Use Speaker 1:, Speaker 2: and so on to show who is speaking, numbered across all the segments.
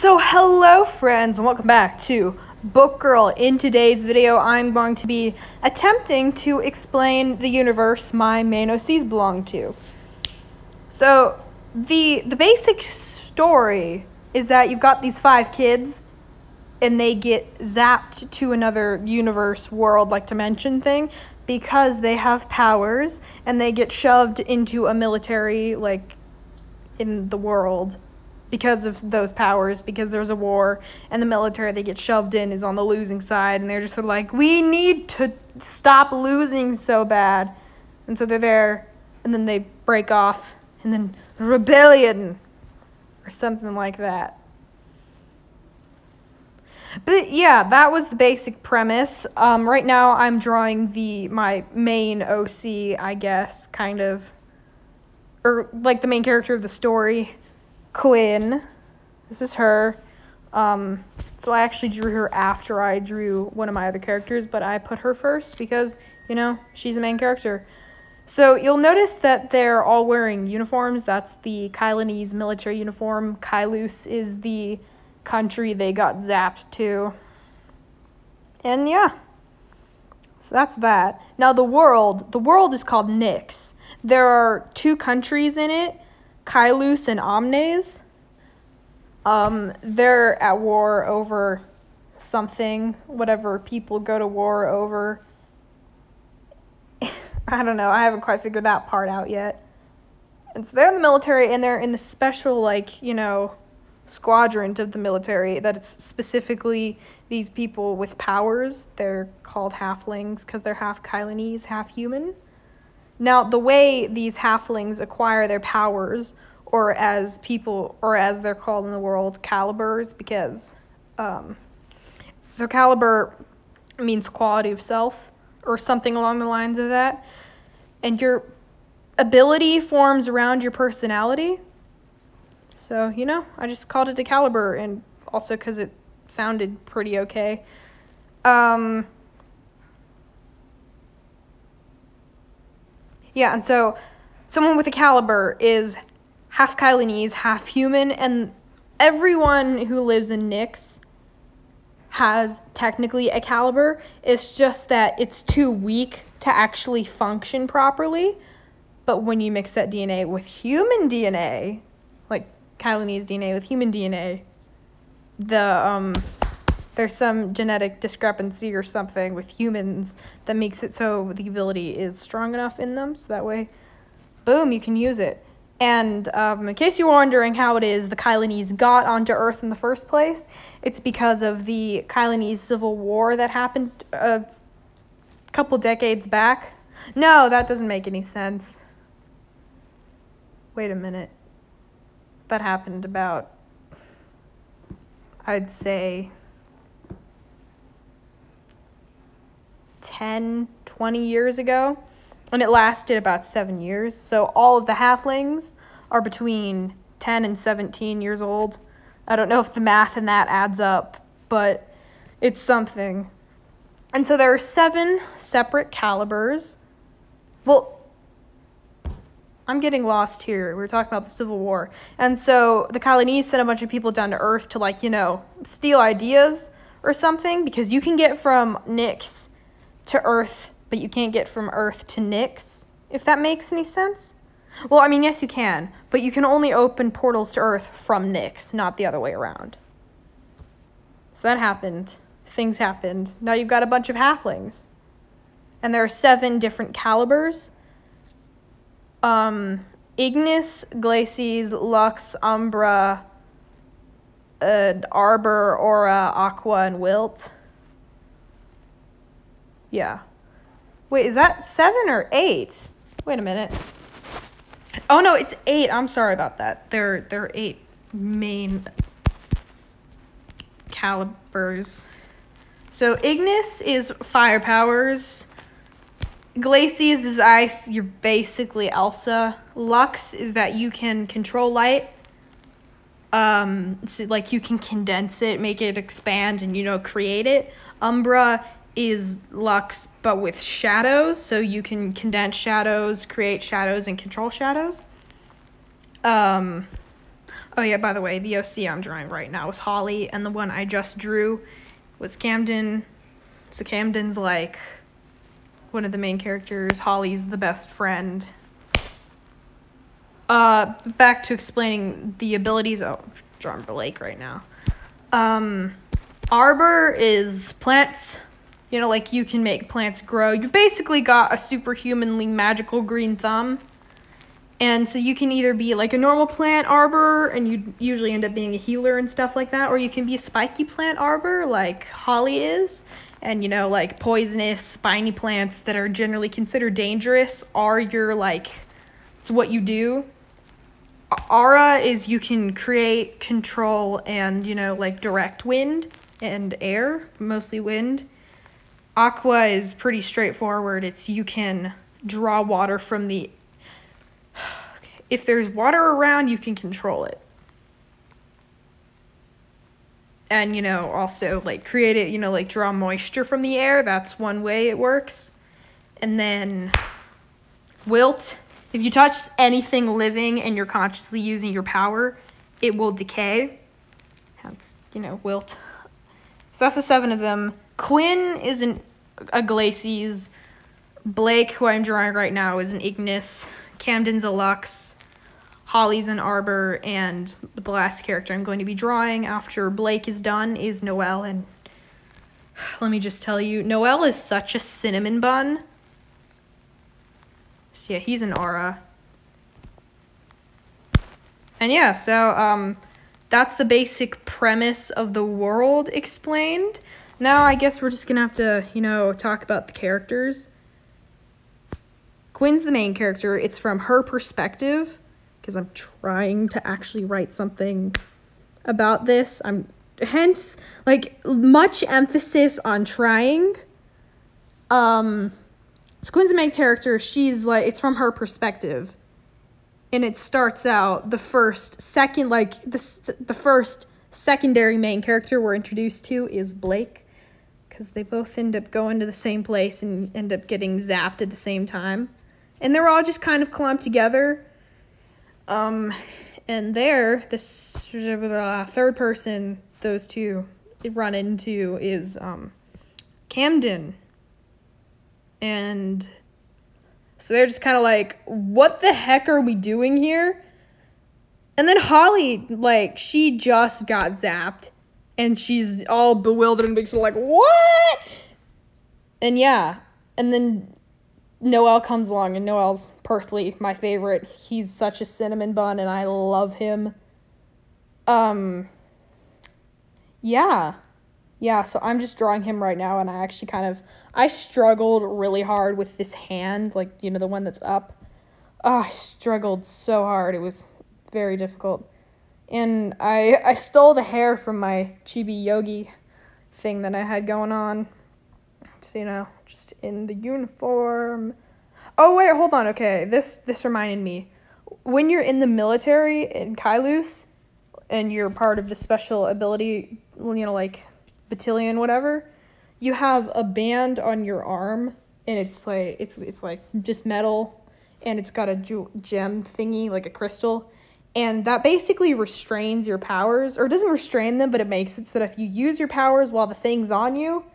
Speaker 1: So hello friends and welcome back to Book Girl. In today's video I'm going to be attempting to explain the universe my main OCs belong to. So the basic story is that you've got these 5 kids and they get zapped to another universe, world, like dimension thing because they have powers, and they get shoved into a military like in the world because of those powers, because there's a war, and the military they get shoved in is on the losing side, and they're just sort of like, we need to stop losing so bad. And so they're there, and then they break off, and then rebellion, or something like that. But yeah, that was the basic premise. Right now I'm drawing my main OC, I guess, kind of, or like the main character of the story, Quinn. This is her. So I actually drew her after I drew one of my other characters, but I put her first because, you know, she's the main character. So you'll notice that they're all wearing uniforms. That's the Kylanese military uniform. Kylus is the country they got zapped to. And yeah, so that's that. Now the world is called Nyx. There are 2 countries in it, Kylus and Omnes. They're at war over something, whatever people go to war over. I don't know, I haven't quite figured that part out yet. And so they're in the military, and they're in the special, like, you know, squadron of the military that it's specifically these people with powers. They're called halflings because they're half Kylanese, half human. Now, the way these halflings acquire their powers, or as they're called in the world, calibers, because so caliber means quality of self, or something along the lines of that. And your ability forms around your personality. So, you know, I just called it a caliber, and also because it sounded pretty okay. Yeah, and so someone with a caliber is half Kylanese, half human, and everyone who lives in Nyx has technically a caliber. It's just that it's too weak to actually function properly. But when you mix that DNA with human DNA, like Kylanese DNA with human DNA, there's some genetic discrepancy or something with humans that makes it so the ability is strong enough in them, so that way, boom, you can use it. And in case you're wondering how it is the Kylanese got onto Earth in the first place, it's because of the Kylanese civil war that happened a couple decades back. No, that doesn't make any sense. Wait a minute. That happened about, I'd say, 10, 20 years ago, and it lasted about 7 years. So all of the halflings are between 10 and 17 years old. I don't know if the math in that adds up, but it's something. And so there are 7 separate calibers. Well, I'm getting lost here. We're talking about the Civil War. And so the Kylanese sent a bunch of people down to Earth to, like, you know, steal ideas or something, because you can get from Nyx to Earth, but you can't get from Earth to Nyx, if that makes any sense. Well, I mean, yes, you can, but you can only open portals to Earth from Nyx, not the other way around. So that happened. Things happened. Now you've got a bunch of halflings. And there are 7 different calibers. Ignis, Glacies, Lux, Umbra, Arbor, Aura, Aqua, and Wilt. Yeah. Wait, is that 7 or 8? Wait a minute. Oh no, it's 8. I'm sorry about that. There are 8 main calibers. So Ignis is fire powers. Glacies is ice. You're basically Elsa. Lux is that you can control light. So like you can condense it, make it expand, and, you know, create it. Umbra is Lux, but with shadows, so you can condense shadows, create shadows, and control shadows. Oh yeah, by the way, the OC I'm drawing right now is Holly, and the one I just drew was Camden. So Camden's like one of the main characters. Holly's the best friend. Back to explaining the abilities. Oh, I'm drawing Blake right now. Arbor is plants. You know, like you can make plants grow. You basically got a superhumanly magical green thumb. And so you can either be like a normal plant arbor, and you usually end up being a healer and stuff like that, or you can be a spiky plant arbor like Holly is. And, you know, like poisonous, spiny plants that are generally considered dangerous are your, like, it's what you do. Aura is you can create, control, and, you know, like direct wind and air, mostly wind. Aqua is pretty straightforward. It's you can draw water from the... If there's water around, you can control it. And, you know, also, like, create it, you know, like, draw moisture from the air. That's one way it works. And then wilt. If you touch anything living and you're consciously using your power, it will decay. Hence, you know, wilt. So that's the 7 of them. Quinn is a Glacies. Blake, who I'm drawing right now, is an Ignis. Camden's a Lux. Holly's an Arbor, and the last character I'm going to be drawing after Blake is done is Noelle, and let me just tell you, Noelle is such a cinnamon bun. So yeah, he's an Aura. And yeah, so that's the basic premise of the world explained. Now I guess we're just gonna have to, you know, talk about the characters. Quinn's the main character. It's from her perspective, because I'm trying to actually write something about this. Hence, like, much emphasis on trying. So Quinn's the main character. She's, like, it's from her perspective. And it starts out, the first secondary main character we're introduced to is Blake. Because they both end up going to the same place and end up getting zapped at the same time. And they're all just kind of clumped together. And there, this third person those two run into is, Camden. And so they're just kind of like, what the heck are we doing here? And then Holly, like, she just got zapped. And she's all bewildered and sort of like, what? And yeah, and then Noelle comes along, and Noelle's personally my favorite. He's such a cinnamon bun, and I love him. Yeah, so I'm just drawing him right now, and I actually I struggled really hard with this hand, like, you know, the one that's up. Oh, I struggled so hard. It was very difficult. And I stole the hair from my Chibi Yogi thing that I had going on. So, you know, just in the uniform. Oh, wait, hold on. Okay, this reminded me. When you're in the military in Kailus, and you're part of the special ability, you know, like, battalion, whatever, you have a band on your arm, and it's like, it's like just metal, and it's got a gem thingy, like a crystal, and that basically restrains your powers, or doesn't restrain them, but it makes it so that if you use your powers while the thing's on you,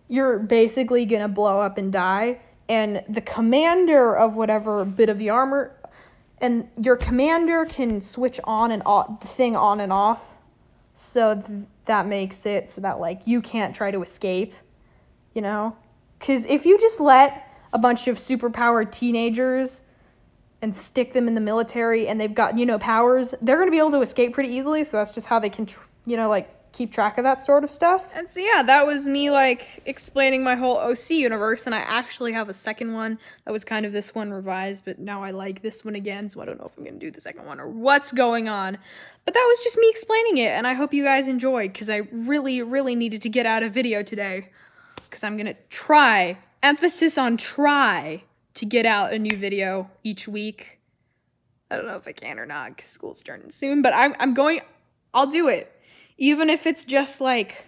Speaker 1: you're basically gonna blow up and die. And the commander of whatever bit of the armor, and your commander can switch on and off the thing on and off, so that makes it so that, like, you can't try to escape, you know? Because if you just let a bunch of superpowered teenagers and stick them in the military and they've got, you know, powers, they're going to be able to escape pretty easily, so that's just how they can, you know, like, keep track of that sort of stuff. And so yeah, that was me, like, explaining my whole OC universe, and I actually have a second one that was kind of this one revised, but now I like this one again, so I don't know if I'm gonna do the second one or what's going on. But that was just me explaining it, and I hope you guys enjoyed, because I really, really needed to get out a video today, because I'm gonna try, emphasis on try, to get out a new video each week. I don't know if I can or not, because school's starting soon, but I'll do it. Even if it's just like,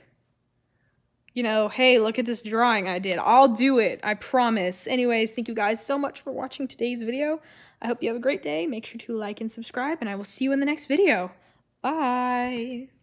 Speaker 1: you know, hey, look at this drawing I did. I'll do it. I promise. Anyways, thank you guys so much for watching today's video. I hope you have a great day. Make sure to like and subscribe, and I will see you in the next video. Bye.